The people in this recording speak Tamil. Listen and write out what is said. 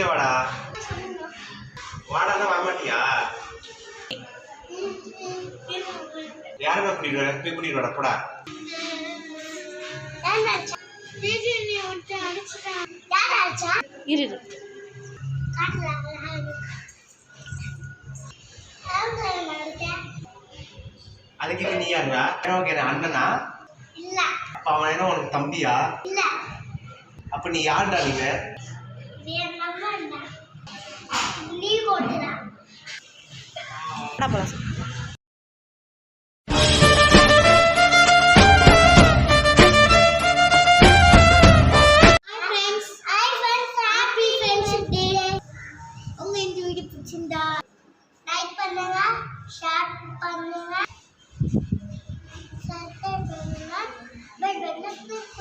கிட்ட வாடா. வாடான்னா வரமாட்டியா? யாருமே கூட்டிட்டு வாடா போடா. இரு அதுக்கு நீ யாருடா? அண்ணனா? அப்ப அவன் என்ன உனக்கு தம்பியா? அப்ப நீ யாருடா? லைக் பண்ணுங்க, ஷேர் பண்ணுங்க, சப்ஸ்கிரைப் பண்ணுங்க, பெல் பட்டனை